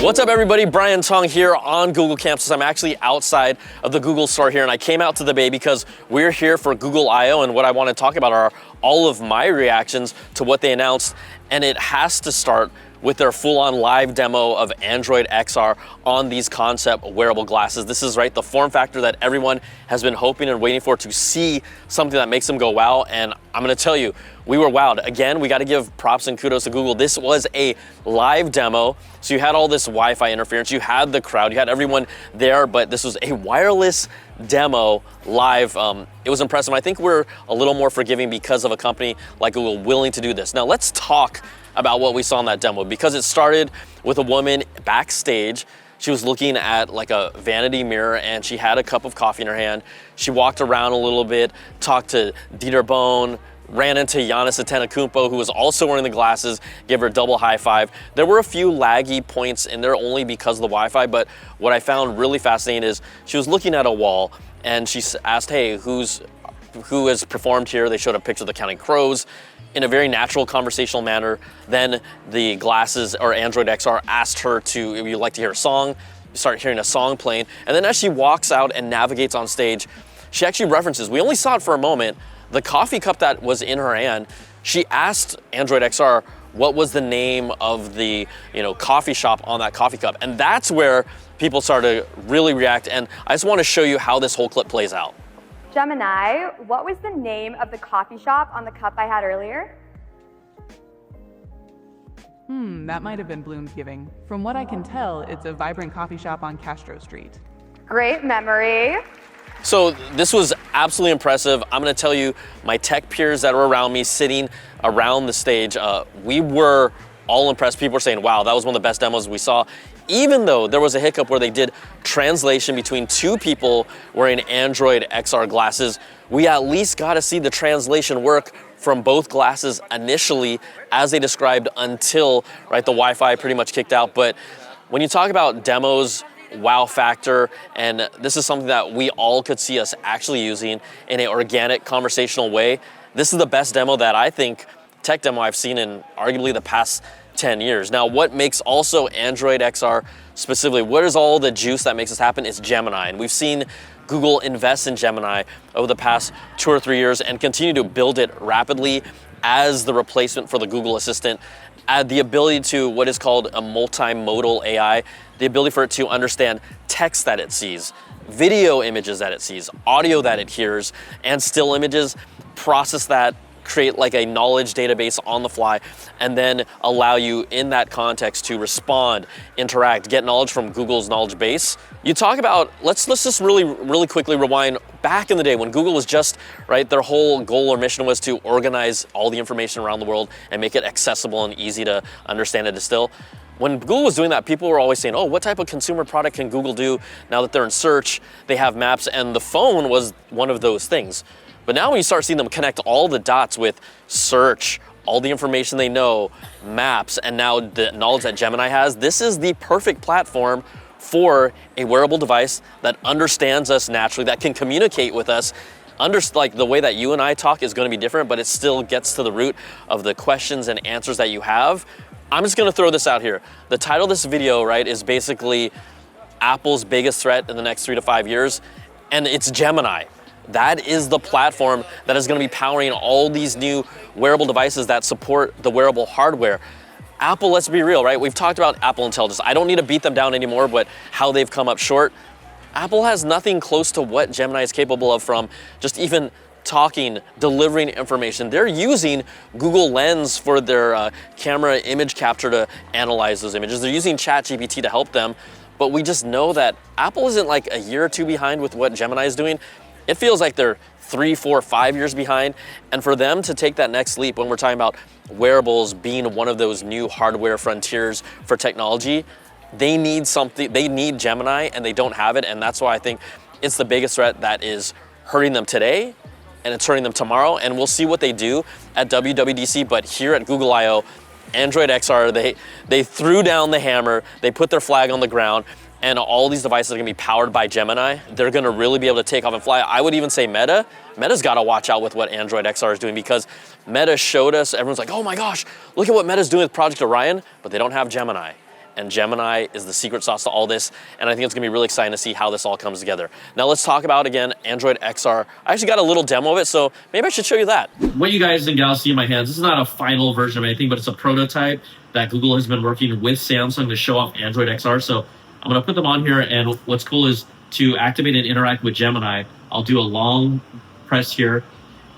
What's up everybody, Brian Tong here on Google Campus. I'm actually outside of the Google store here and I came out to the Bay because we're here for Google I/O, and what I want to talk about are all of my reactions to what they announced, and it has to start with their full-on live demo of Android XR on these concept wearable glasses. This is the form factor that everyone has been hoping and waiting for, to see something that makes them go wow, and I'm gonna tell you, we were wowed. Again, we gotta give props and kudos to Google. This was a live demo, so you had all this Wi-Fi interference, you had the crowd, you had everyone there, but this was a wireless demo live. It was impressive. I think we're a little more forgiving because of a company like Google willing to do this. Now let's talk about what we saw in that demo, because it started with a woman backstage. She was looking at a vanity mirror and she had a cup of coffee in her hand. She walked around a little bit, talked to Dieter Bohn, ran into Giannis Antetokounmpo, who was also wearing the glasses, gave her a double high five. There were a few laggy points in there only because of the Wi-Fi, but what I found really fascinating is she was looking at a wall and she asked, hey, who has performed here? They showed a picture of the Counting Crows in a very natural conversational manner. Then the glasses, or Android XR, asked her to, if you'd like to hear a song, you start hearing a song playing. And then as she walks out and navigates on stage, she actually references, we only saw it for a moment, the coffee cup that was in her hand. She asked Android XR what was the name of the coffee shop on that coffee cup. And that's where people started to really react. And I just want to show you how this whole clip plays out. Gemini, what was the name of the coffee shop on the cup I had earlier? That might have been Bloomsgiving. From what I can tell, it's a vibrant coffee shop on Castro Street. Great memory. So this was absolutely impressive. I'm gonna tell you, my tech peers that were around me, sitting around the stage, we were all impressed. People were saying, wow, that was one of the best demos we saw. Even though there was a hiccup where they did translation between two people wearing Android XR glasses, we at least got to see the translation work from both glasses initially, as they described, until the Wi-Fi pretty much kicked out. But when you talk about demos, wow factor, and this is something that we all could see us actually using in an organic conversational way, this is the best demo that I think, tech demo I've seen in arguably the past 10 years. Now, what makes also Android XR specifically, what is all the juice that makes this happen, is Gemini. And we've seen Google invest in Gemini over the past 2 or 3 years and continue to build it rapidly as the replacement for the Google Assistant. Add the ability to what is called a multimodal AI, the ability for it to understand text that it sees, video images that it sees, audio that it hears, and still images, process that, create a knowledge database on the fly, and then allow you in that context to respond, interact, get knowledge from Google's knowledge base. You talk about, let's just really quickly rewind back in the day when Google was just, their whole goal or mission was to organize all the information around the world and make it accessible and easy to understand and distill. When Google was doing that, people were always saying, oh, what type of consumer product can Google do now that they're in search, they have maps, and the phone was one of those things. But now when you start seeing them connect all the dots with search, all the information they know, maps, and now the knowledge that Gemini has, this is the perfect platform for a wearable device that understands us naturally, that can communicate with us. The way that you and I talk is going to be different, but it still gets to the root of the questions and answers that you have. I'm just going to throw this out here. The title of this video, is basically Apple's biggest threat in the next 3 to 5 years, and it's Gemini. That is the platform that is going to be powering all these new wearable devices that support the wearable hardware. Apple, let's be real, We've talked about Apple Intelligence. I don't need to beat them down anymore, but how they've come up short. Apple has nothing close to what Gemini is capable of, from just even talking, delivering information. They're using Google Lens for their camera image capture to analyze those images. They're using ChatGPT to help them, but we just know that Apple isn't a year or two behind with what Gemini is doing. It feels like they're 3, 4, 5 years behind. And for them to take that next leap, when we're talking about wearables being one of those new hardware frontiers for technology, they need something, they need Gemini, and they don't have it. And that's why I think it's the biggest threat that is hurting them today, and it's hurting them tomorrow. And we'll see what they do at WWDC, but here at Google I/O, Android XR, they threw down the hammer, they put their flag on the ground, and all these devices are gonna be powered by Gemini. They're gonna really be able to take off and fly. I would even say Meta's gotta watch out with what Android XR is doing, because Meta showed us, everyone's like, oh my gosh, look at what Meta's doing with Project Orion, but they don't have Gemini. and Gemini is the secret sauce to all this, and I think it's gonna be really exciting to see how this all comes together. Now let's talk about, again, Android XR. I actually got a little demo of it, so maybe I should show you that. What you guys and gals see in my hands, this is not a final version of anything, but it's a prototype that Google has been working with Samsung to show off Android XR. So I'm gonna put them on here, and what's cool is to activate and interact with Gemini, I'll do a long press here,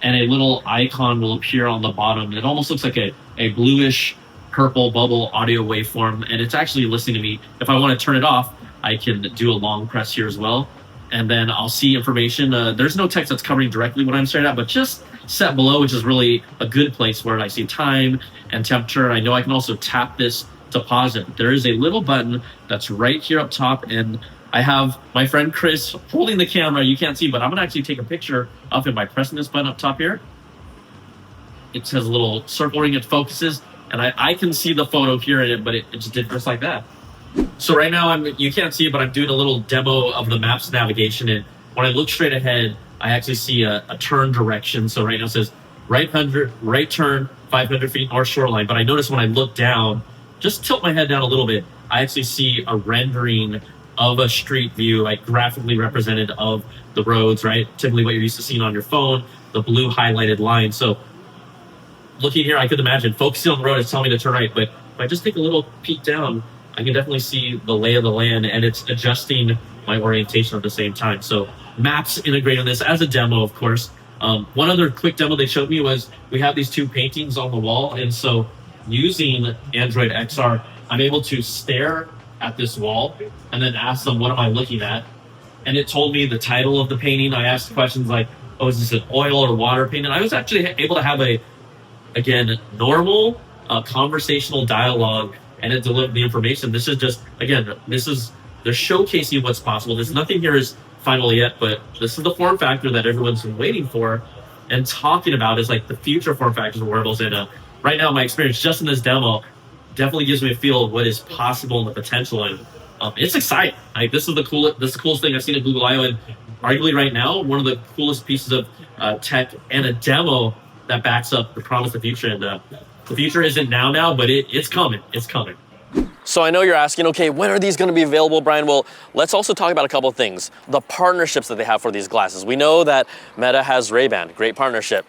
and a little icon will appear on the bottom. It almost looks like a bluish purple bubble audio waveform, and it's actually listening to me. If I want to turn it off, I can do a long press here as well, and then I'll see information. There's no text that's covering directly what I'm staring at, but just set below, which is really a good place where I see time and temperature. I know I can also tap this to pause it. There is a little button that's right here up top, and I have my friend Chris holding the camera. You can't see, but I'm gonna actually take a picture of him by pressing this button up top here. It says a little circle ring, it focuses, and I can see the photo here in it, but it just did just like that. So right now, you can't see it, but I'm doing a little demo of the maps navigation, and when I look straight ahead, I actually see a turn direction. So right now it says right turn 500 feet north shoreline, but I notice when I look down, just tilt my head down a little bit, I actually see a rendering of a street view, like graphically represented of the roads, right? Typically what you're used to seeing on your phone, the blue highlighted line. So looking here, I could imagine focusing on the road is telling me to turn right, but if I just take a little peek down, I can definitely see the lay of the land, and it's adjusting my orientation at the same time. So maps integrating this as a demo, of course. One other quick demo they showed me was we have these two paintings on the wall, and so using Android XR, I'm able to stare at this wall and then ask them, what am I looking at? And it told me the title of the painting. I asked questions like, oh, is this an oil or water painting? I was actually able to have again, normal conversational dialogue, and it delivered the information. This is just, again, they're showcasing what's possible. There's nothing here is final yet, but this is the form factor that everyone's been waiting for and talking about is like the future form factors of wearables. And right now, my experience just in this demo definitely gives me a feel of what is possible and the potential. And it's exciting. Like this is the coolest thing I've seen at Google I/O, and arguably right now, one of the coolest pieces of tech and a demo that backs up the promise of the future. And the future isn't now, but it's coming. It's coming. So I know you're asking, okay, when are these gonna be available, Brian? Well, let's also talk about a couple of things. The partnerships that they have for these glasses. We know that Meta has Ray-Ban, great partnership.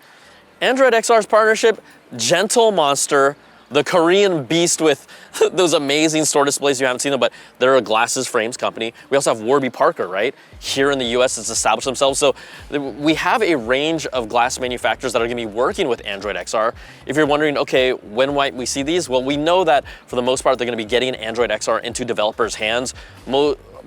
Android XR's partnership, Gentle Monster, the Korean beast with those amazing store displays. You haven't seen them, but they're a glasses frames company. We also have Warby Parker, right? Here in the US, it's established themselves. So we have a range of glass manufacturers that are gonna be working with Android XR. If you're wondering, okay, when might we see these? Well, we know that for the most part, they're gonna be getting Android XR into developers' hands.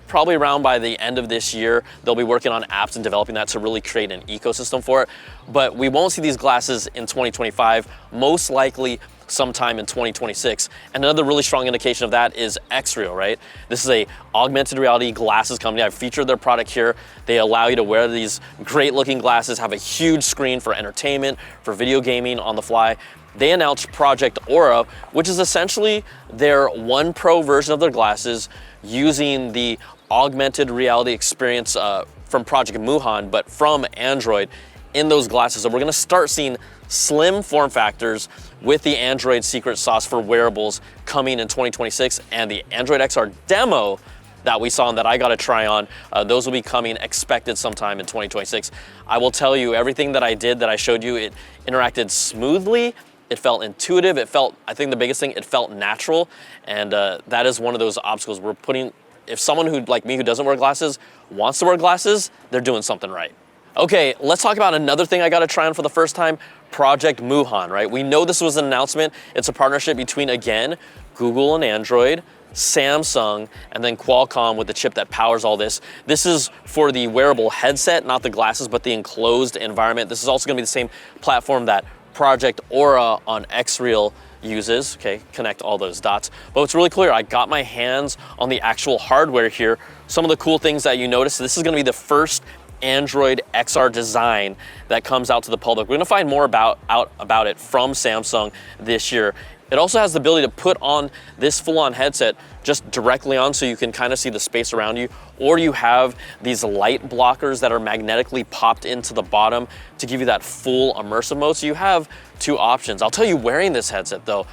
Probably around by the end of this year, they'll be working on apps and developing that to really create an ecosystem for it. But we won't see these glasses in 2025, most likely sometime in 2026. And another really strong indication of that is Xreal, right? This is a augmented reality glasses company. I've featured their product here. They allow you to wear these great looking glasses, have a huge screen for entertainment, for video gaming on the fly. They announced Project Aura, which is essentially their One Pro version of their glasses using the augmented reality experience from Project Moohan, but from Android in those glasses. So we're gonna start seeing slim form factors with the Android secret sauce for wearables coming in 2026, and the Android XR demo that we saw and that I got to try on, those will be coming expected sometime in 2026. I will tell you, everything that I did, that I showed you, it interacted smoothly, it felt intuitive, it felt, I think the biggest thing, it felt natural, and that is one of those obstacles we're putting. If someone who, like me, who doesn't wear glasses, wants to wear glasses, they're doing something right. Okay, let's talk about another thing I got to try on for the first time, Project Moohan, right? We know this was an announcement. It's a partnership between, again, Google and Android, Samsung, and then Qualcomm with the chip that powers all this. This is for the wearable headset, not the glasses, but the enclosed environment. This is also gonna be the same platform that Project Aura on Xreal uses. Okay, connect all those dots. But what's really clear, I got my hands on the actual hardware here. Some of the cool things that you notice, this is gonna be the first Android XR design that comes out to the public. We're gonna find more about it from Samsung this year. It also has the ability to put on this full-on headset just directly on, so you can kind of see the space around you, or you have these light blockers that are magnetically popped into the bottom to give you that full immersive mode. So you have two options. I'll tell you, wearing this headset though,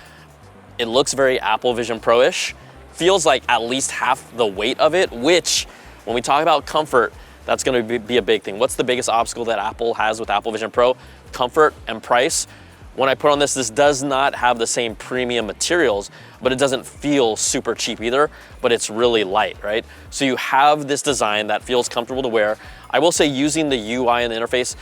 it looks very Apple Vision Pro-ish. feels like at least half the weight of it, which when we talk about comfort, that's going to be a big thing. What's the biggest obstacle that Apple has with Apple Vision Pro? Comfort and price. When I put on this does not have the same premium materials, but it doesn't feel super cheap either, but it's really light, right? So you have this design that feels comfortable to wear. I will say using the UI and the interface,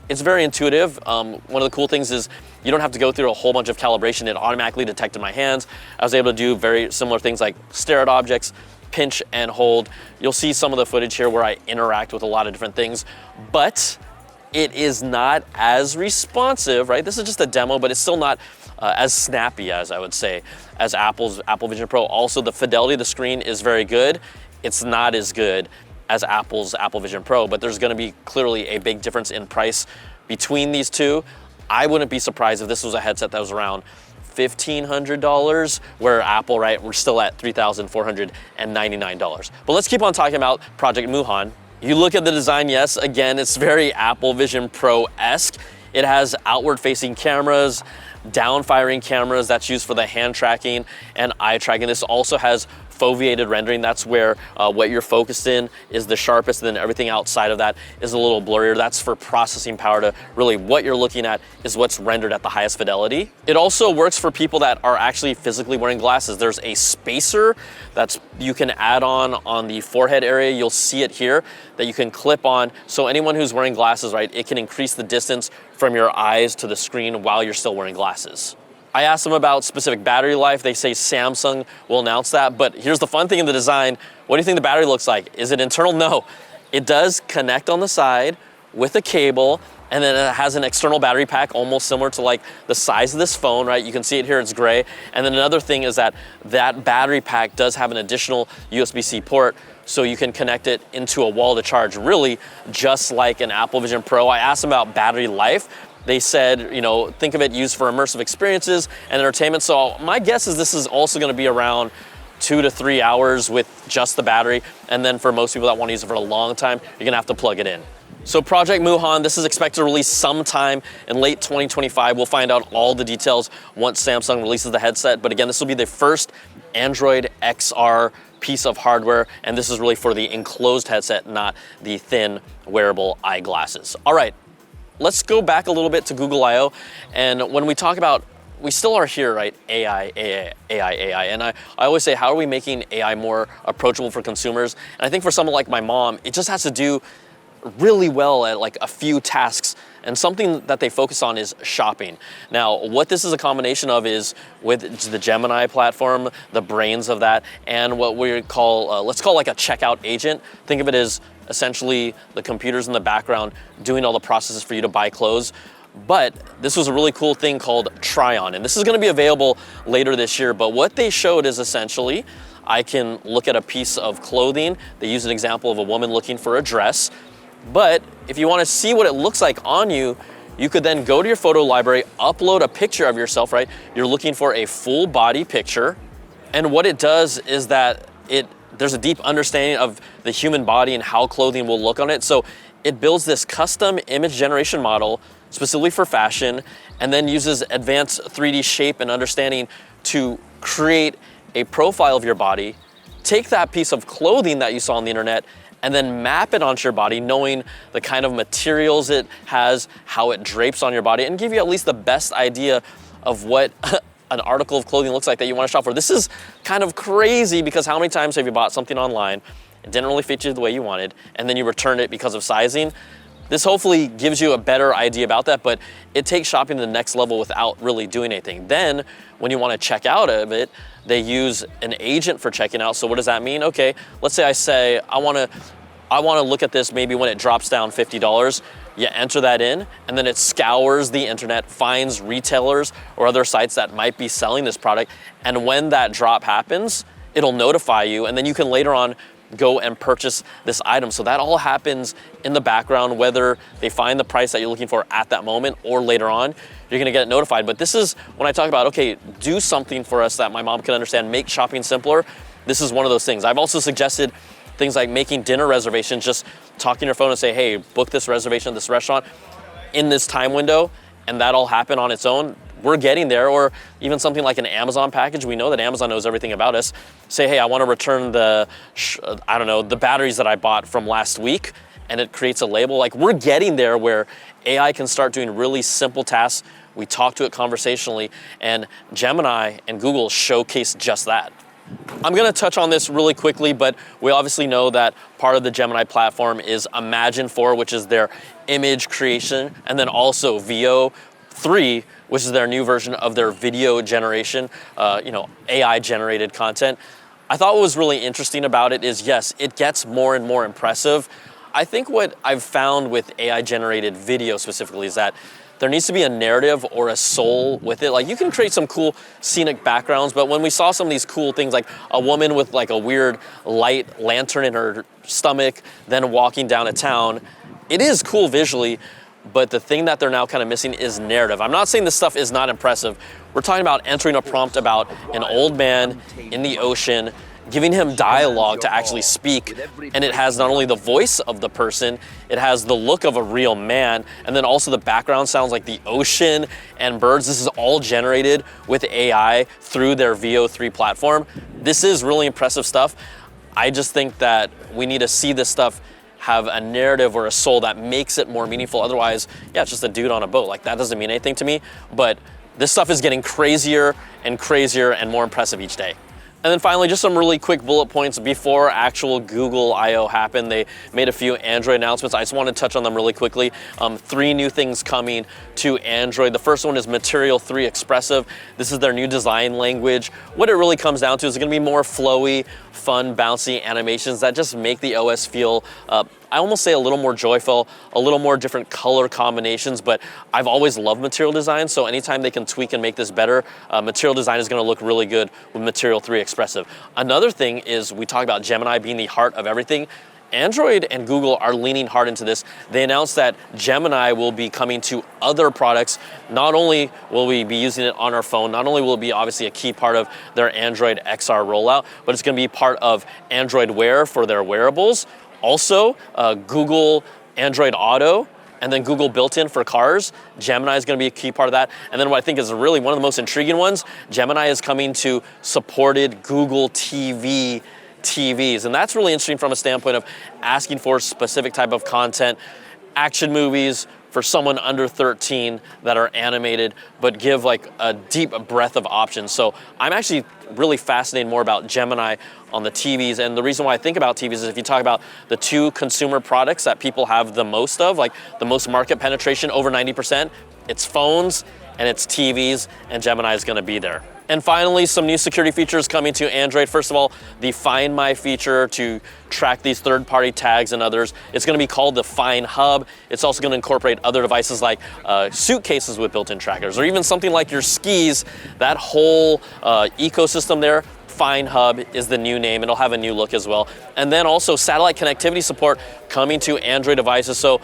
it's very intuitive. One of the cool things is you don't have to go through a whole bunch of calibration. It automatically detected my hands. I was able to do very similar things like stare at objects, pinch and hold. You'll see some of the footage here where I interact with a lot of different things, but it is not as responsive, right? This is just a demo, but it's still not as snappy as I would say as Apple's Apple Vision Pro. Also, the fidelity of the screen is very good. It's not as good as Apple's Apple Vision Pro, but there's gonna be clearly a big difference in price between these two. I wouldn't be surprised if this was a headset that was around $1,500, where Apple, right, we're still at $3,499. But let's keep on talking about Project Moohan. You look at the design, yes, again, it's very Apple Vision Pro-esque. It has outward-facing cameras, down-firing cameras that's used for the hand tracking and eye tracking. This also has foveated rendering. That's where what you're focused in is the sharpest, and then everything outside of that is a little blurrier. That's for processing power to really what you're looking at is what's rendered at the highest fidelity. It also works for people that are actually physically wearing glasses. There's a spacer that's you can add on the forehead area. You'll see it here that you can clip on. So anyone who's wearing glasses, right, it can increase the distance from your eyes to the screen while you're still wearing glasses. I asked them about specific battery life. They say Samsung will announce that, but here's the fun thing in the design. What do you think the battery looks like? Is it internal? No. It does connect on the side with a cable, and then it has an external battery pack almost similar to like the size of this phone, right? You can see it here, it's gray. And then another thing is that battery pack does have an additional USB-C port, so you can connect it into a wall to charge, really just like an Apple Vision Pro. I asked them about battery life. They said, you know, think of it used for immersive experiences and entertainment. So my guess is this is also gonna be around 2 to 3 hours with just the battery. And then for most people that wanna use it for a long time, you're gonna have to plug it in. So Project Moohan, this is expected to release sometime in late 2025. We'll find out all the details once Samsung releases the headset. But again, this will be the first Android XR piece of hardware. And this is really for the enclosed headset, not the thin wearable eyeglasses. All right. Let's go back a little bit to Google I/O. And when we talk about, we still are here, right? AI. And I always say, how are we making AI more approachable for consumers? And I think for someone like my mom, it just has to do really well at like a few tasks. And something that they focus on is shopping. Now, what this is a combination of is with the Gemini platform, the brains of that, and what we call, let's call like a checkout agent. Think of it as essentially the computers in the background doing all the processes for you to buy clothes. But this was a really cool thing called Try On, and this is gonna be available later this year. But what they showed is essentially, I can look at a piece of clothing. They use an example of a woman looking for a dress. But if you wanna see what it looks like on you, you could then go to your photo library, upload a picture of yourself, right? You're looking for a full body picture. And what it does is that there's a deep understanding of the human body and how clothing will look on it. So it builds this custom image generation model specifically for fashion, and then uses advanced 3D shape and understanding to create a profile of your body, take that piece of clothing that you saw on the internet, and then map it onto your body, knowing the kind of materials it has, how it drapes on your body, and give you at least the best idea of what an article of clothing looks like that you want to shop for. This is kind of crazy because how many times have you bought something online, it didn't really fit you the way you wanted, and then you returned it because of sizing? This hopefully gives you a better idea about that, but it takes shopping to the next level without really doing anything. Then when you want to check out of it, they use an agent for checking out. So what does that mean? Okay, let's say I want to look at this maybe when it drops down $50. You enter that in, and then it scours the internet, finds retailers or other sites that might be selling this product. And when that drop happens, it'll notify you, and then you can later on go and purchase this item. So that all happens in the background, whether they find the price that you're looking for at that moment or later on, you're gonna get notified. But this is when I talk about, okay, do something for us that my mom can understand, make shopping simpler. This is one of those things. I've also suggested things like making dinner reservations, just talking to your phone and say, hey, book this reservation at this restaurant in this time window, and that'll happen on its own. we're getting there. Or even something like an Amazon package. We know that Amazon knows everything about us. Say, hey, I want to return the, I don't know, the batteries that I bought from last week, and it creates a label. Like, we're getting there where AI can start doing really simple tasks. We talk to it conversationally, and Gemini and Google showcase just that. I'm gonna touch on this really quickly, but we obviously know that part of the Gemini platform is Imagine 4, which is their image creation, and then also VO 3, which is their new version of their video generation, AI generated content. I thought what was really interesting about it is, yes, it gets more and more impressive. I think what I've found with AI generated video specifically is that there needs to be a narrative or a soul with it. Like, you can create some cool scenic backgrounds, but when we saw some of these cool things, like a woman with like a weird light lantern in her stomach, then walking down a town, it is cool visually, but the thing that they're now kind of missing is narrative. I'm not saying this stuff is not impressive. We're talking about entering a prompt about an old man in the ocean, giving him dialogue to actually speak, and it has not only the voice of the person, it has the look of a real man, and then also the background sounds like the ocean and birds. This is all generated with AI through their VO3 platform. This is really impressive stuff. I just think that we need to see this stuff have a narrative or a soul that makes it more meaningful. Otherwise, yeah, it's just a dude on a boat. Like, that doesn't mean anything to me, but this stuff is getting crazier and crazier and more impressive each day. And then finally, just some really quick bullet points before actual Google I/O happened. They made a few Android announcements. I just want to touch on them really quickly. 3 new things coming to Android. The first one is Material 3 Expressive. This is their new design language. What it really comes down to is going to be more flowy, fun, bouncy animations that just make the OS feel, I almost say a little more joyful, a little more different color combinations, but I've always loved material design, so anytime they can tweak and make this better, material design is gonna look really good with Material 3 Expressive. Another thing is, we talk about Gemini being the heart of everything. Android and Google are leaning hard into this. They announced that Gemini will be coming to other products. Not only will we be using it on our phone, not only will it be obviously a key part of their Android XR rollout, but it's gonna be part of Android Wear for their wearables. Also, Google Android Auto, and then Google built-in for cars. Gemini is going to be a key part of that. And then what I think is really one of the most intriguing ones, Gemini is coming to supported Google TV TVs. And that's really interesting from a standpoint of asking for specific type of content, action movies for someone under 13 that are animated, but give like a deep breadth of options. So I'm actually really fascinated more about Gemini on the TVs. And the reason why I think about TVs is, if you talk about the 2 consumer products that people have the most of, like the most market penetration, over 90%, it's phones and it's TVs, and Gemini is gonna be there. And finally, some new security features coming to Android. First of all, the Find My feature to track these third-party tags and others. It's gonna be called the Find Hub. It's also gonna incorporate other devices like suitcases with built-in trackers, or even something like your skis. That whole ecosystem there, Find Hub is the new name. It'll have a new look as well. And then also satellite connectivity support coming to Android devices. So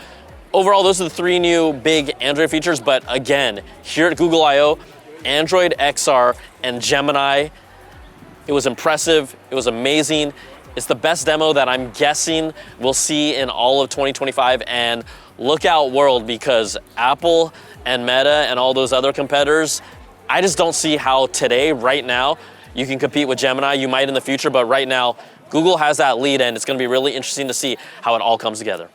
overall, those are the 3 new big Android features. But again, here at Google I/O, Android XR and Gemini, it was impressive, it was amazing. It's the best demo that I'm guessing we'll see in all of 2025, and look out world, because Apple and Meta and all those other competitors, I just don't see how today, right now, you can compete with Gemini. You might in the future, but right now, Google has that lead, and it's gonna be really interesting to see how it all comes together.